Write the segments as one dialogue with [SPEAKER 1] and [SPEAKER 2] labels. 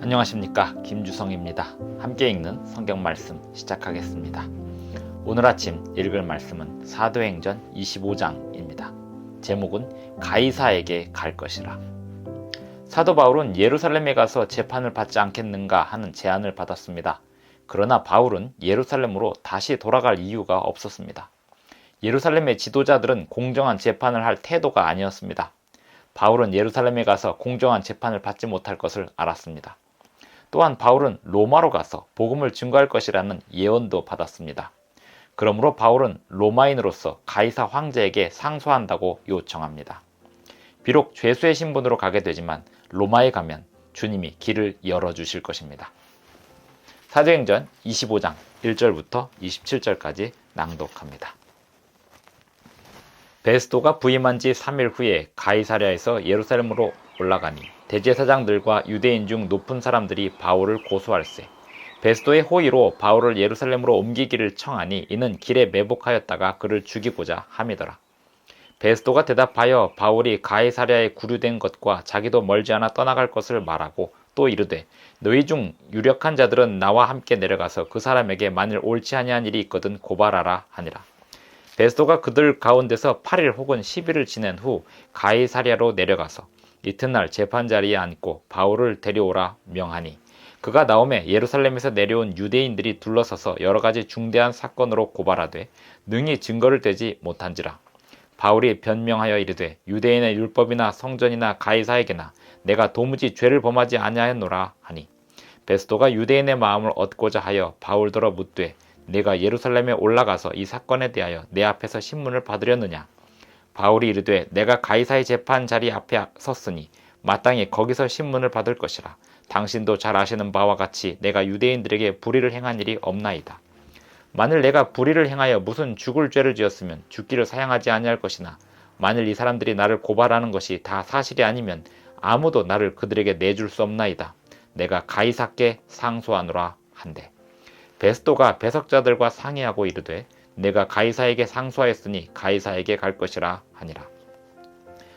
[SPEAKER 1] 안녕하십니까, 김주성입니다. 함께 읽는 성경 말씀 시작하겠습니다. 오늘 아침 읽을 말씀은 사도행전 25장입니다. 제목은 가이사에게 갈 것이라. 사도 바울은 예루살렘에 가서 재판을 받지 않겠는가 하는 제안을 받았습니다. 그러나 바울은 예루살렘으로 다시 돌아갈 이유가 없었습니다. 예루살렘의 지도자들은 공정한 재판을 할 태도가 아니었습니다. 바울은 예루살렘에 가서 공정한 재판을 받지 못할 것을 알았습니다. 또한 바울은 로마로 가서 복음을 증거할 것이라는 예언도 받았습니다. 그러므로 바울은 로마인으로서 가이사 황제에게 상소한다고 요청합니다. 비록 죄수의 신분으로 가게 되지만 로마에 가면 주님이 길을 열어주실 것입니다. 사도행전 25장 1절부터 27절까지 낭독합니다. 베스도가 부임한 지 3일 후에 가이사랴에서 예루살렘으로 올라가니 대제사장들과 유대인 중 높은 사람들이 바울을 고소할세. 베스도의 호의로 바울을 예루살렘으로 옮기기를 청하니 이는 길에 매복하였다가 그를 죽이고자 함이더라. 베스도가 대답하여 바울이 가이사랴에 구류된 것과 자기도 멀지 않아 떠나갈 것을 말하고 또 이르되 너희 중 유력한 자들은 나와 함께 내려가서 그 사람에게 만일 옳지 아니한 일이 있거든 고발하라 하니라. 베스도가 그들 가운데서 8일 혹은 10일을 지낸 후 가이사랴로 내려가서 이튿날 재판자리에 앉고 바울을 데려오라 명하니 그가 나오매 예루살렘에서 내려온 유대인들이 둘러서서 여러가지 중대한 사건으로 고발하되 능히 증거를 대지 못한지라. 바울이 변명하여 이르되 유대인의 율법이나 성전이나 가이사에게나 내가 도무지 죄를 범하지 아니하였노라 하니 베스도가 유대인의 마음을 얻고자 하여 바울더러 묻되 내가 예루살렘에 올라가서 이 사건에 대하여 내 앞에서 신문을 받으려느냐. 바울이 이르되 내가 가이사의 재판 자리 앞에 섰으니 마땅히 거기서 신문을 받을 것이라. 당신도 잘 아시는 바와 같이 내가 유대인들에게 불의를 행한 일이 없나이다. 만일 내가 불의를 행하여 무슨 죽을 죄를 지었으면 죽기를 사양하지 아니할 것이나 만일 이 사람들이 나를 고발하는 것이 다 사실이 아니면 아무도 나를 그들에게 내줄 수 없나이다. 내가 가이사께 상소하노라 한대. 베스도가 배석자들과 상의하고 이르되 내가 가이사에게 상소하였으니 가이사에게 갈 것이라 하니라.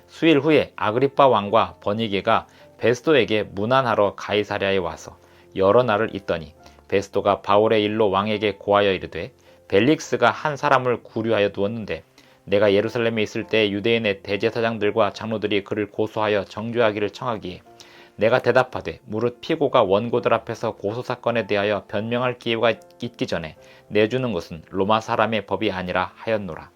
[SPEAKER 1] 수일 후에 아그리빠 왕과 버니게가 베스도에게 문안하러 가이사랴에 와서 여러 날을 있더니 베스도가 바울의 일로 왕에게 고하여 이르되 벨릭스가 한 사람을 구류하여 두었는데 내가 예루살렘에 있을 때 유대인의 대제사장들과 장로들이 그를 고소하여 정죄하기를 청하기에 내가 대답하되 무릇 피고가 원고들 앞에서 고소사건에 대하여 변명할 기회가 있기 전에 내주는 것은 로마 사람의 법이 아니라 하였노라.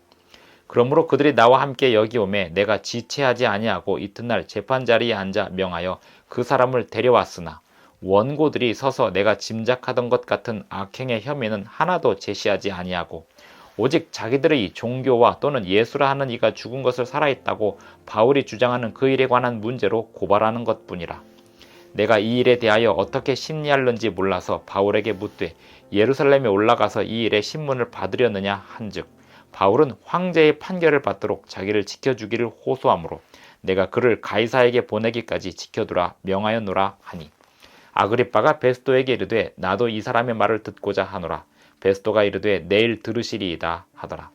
[SPEAKER 1] 그러므로 그들이 나와 함께 여기 오매 내가 지체하지 아니하고 이튿날 재판자리에 앉아 명하여 그 사람을 데려왔으나 원고들이 서서 내가 짐작하던 것 같은 악행의 혐의는 하나도 제시하지 아니하고 오직 자기들의 종교와 또는 예수라 하는 이가 죽은 것을 살아있다고 바울이 주장하는 그 일에 관한 문제로 고발하는 것뿐이라. 내가 이 일에 대하여 어떻게 심리할는지 몰라서 바울에게 묻되 예루살렘에 올라가서 이 일의 신문을 받으려느냐 한즉 바울은 황제의 판결을 받도록 자기를 지켜주기를 호소하므로 내가 그를 가이사에게 보내기까지 지켜두라 명하였노라 하니 아그리빠가 베스도에게 이르되 나도 이 사람의 말을 듣고자 하노라. 베스도가 이르되 내일 들으시리이다 하더라.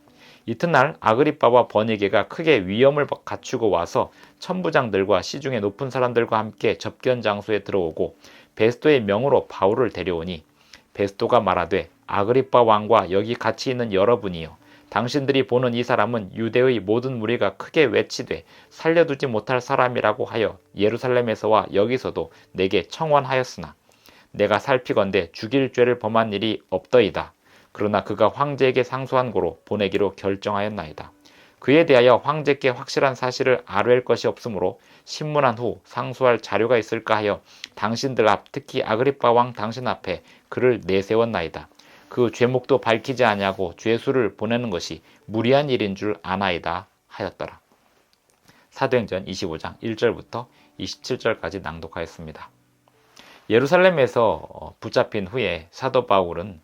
[SPEAKER 1] 이튿날 아그리빠와 버니게가 크게 위엄을 갖추고 와서 천부장들과 시중의 높은 사람들과 함께 접견 장소에 들어오고 베스도의 명으로 바울을 데려오니 베스도가 말하되 아그리빠 왕과 여기 같이 있는 여러분이여 당신들이 보는 이 사람은 유대의 모든 무리가 크게 외치되 살려두지 못할 사람이라고 하여 예루살렘에서와 여기서도 내게 청원하였으나 내가 살피건대 죽일 죄를 범한 일이 없더이다. 그러나 그가 황제에게 상소한 고로 보내기로 결정하였나이다. 그에 대하여 황제께 확실한 사실을 알릴 것이 없으므로 신문한 후 상소할 자료가 있을까 하여 당신들 앞 특히 아그리빠 왕 당신 앞에 그를 내세웠나이다. 그 죄목도 밝히지 아니하고 죄수를 보내는 것이 무리한 일인 줄 아나이다 하였더라. 사도행전 25장 1절부터 27절까지 낭독하였습니다. 예루살렘에서 붙잡힌 후에 사도 바울은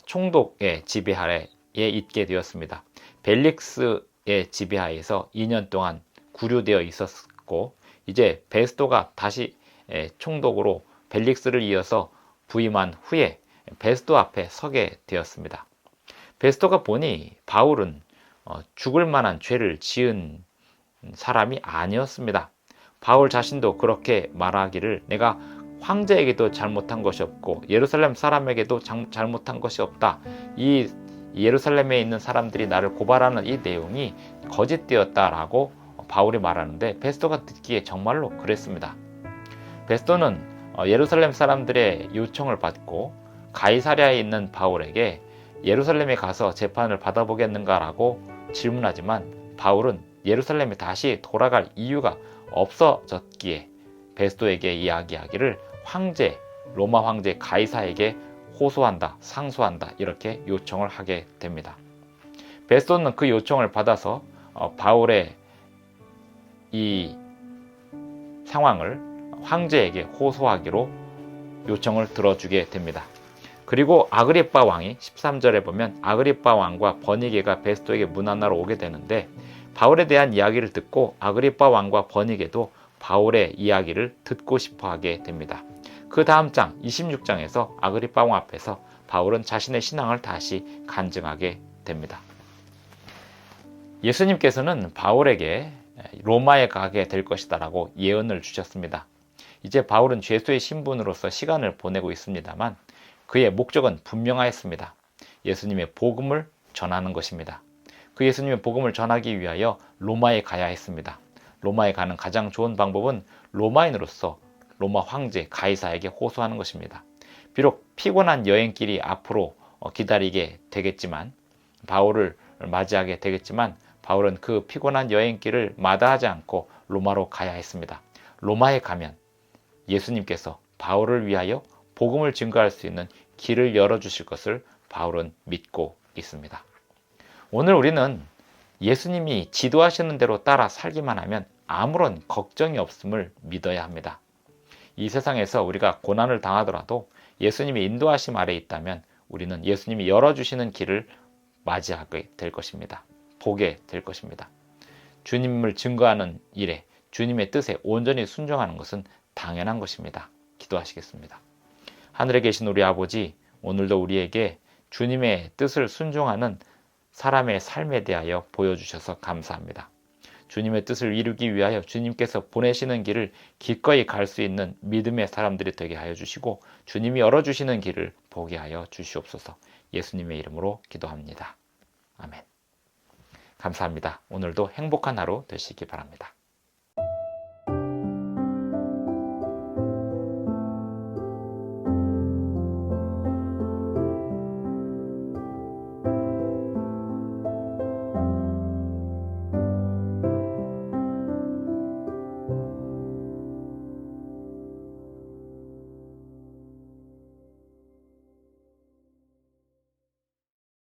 [SPEAKER 1] 총독의 지배하에 있게 되었습니다. 벨릭스의 지배하에서 2년 동안 구류되어 있었고 이제 베스도가 다시 총독으로 벨릭스를 이어서 부임한 후에 베스도 앞에 서게 되었습니다. 베스도가 보니 바울은 죽을 만한 죄를 지은 사람이 아니었습니다. 바울 자신도 그렇게 말하기를 내가 황제에게도 잘못한 것이 없고 예루살렘 사람에게도 잘못한 것이 없다. 이 예루살렘에 있는 사람들이 나를 고발하는 이 내용이 거짓되었다라고 바울이 말하는데 베스도가 듣기에 정말로 그랬습니다. 베스도는 예루살렘 사람들의 요청을 받고 가이사랴에 있는 바울에게 예루살렘에 가서 재판을 받아보겠는가라고 질문하지만 바울은 예루살렘에 다시 돌아갈 이유가 없어졌기에 베스도에게 이야기하기를 로마 황제 가이사에게 호소한다, 상소한다 이렇게 요청을 하게 됩니다. 베스도는 그 요청을 받아서 바울의 이 상황을 황제에게 호소하기로 요청을 들어주게 됩니다. 그리고 아그리빠 왕이 13절에 보면 아그리빠 왕과 버니게가 베스도에게 문안하러 오게 되는데 바울에 대한 이야기를 듣고 아그리빠 왕과 버니게도 바울의 이야기를 듣고 싶어 하게 됩니다. 그 다음 장 26장에서 아그리빠 왕 앞에서 바울은 자신의 신앙을 다시 간증하게 됩니다. 예수님께서는 바울에게 로마에 가게 될 것이다 라고 예언을 주셨습니다. 이제 바울은 죄수의 신분으로서 시간을 보내고 있습니다만 그의 목적은 분명하였습니다. 예수님의 복음을 전하는 것입니다. 그 예수님의 복음을 전하기 위하여 로마에 가야 했습니다. 로마에 가는 가장 좋은 방법은 로마인으로서 로마 황제 가이사에게 호소하는 것입니다. 비록 피곤한 여행길이 앞으로 기다리게 되겠지만 바울을 맞이하게 되겠지만 바울은 그 피곤한 여행길을 마다하지 않고 로마로 가야 했습니다. 로마에 가면 예수님께서 바울을 위하여 복음을 증거할 수 있는 길을 열어주실 것을 바울은 믿고 있습니다. 오늘 우리는 예수님이 지도하시는 대로 따라 살기만 하면 아무런 걱정이 없음을 믿어야 합니다. 이 세상에서 우리가 고난을 당하더라도 예수님의 인도하심 아래 있다면 우리는 예수님이 열어주시는 길을 맞이하게 될 것입니다. 보게 될 것입니다. 주님을 증거하는 일에 주님의 뜻에 온전히 순종하는 것은 당연한 것입니다. 기도하시겠습니다. 하늘에 계신 우리 아버지, 오늘도 우리에게 주님의 뜻을 순종하는 사람의 삶에 대하여 보여주셔서 감사합니다. 주님의 뜻을 이루기 위하여 주님께서 보내시는 길을 기꺼이 갈 수 있는 믿음의 사람들이 되게 하여 주시고 주님이 열어주시는 길을 보게 하여 주시옵소서. 예수님의 이름으로 기도합니다. 아멘. 감사합니다. 오늘도 행복한 하루 되시기 바랍니다.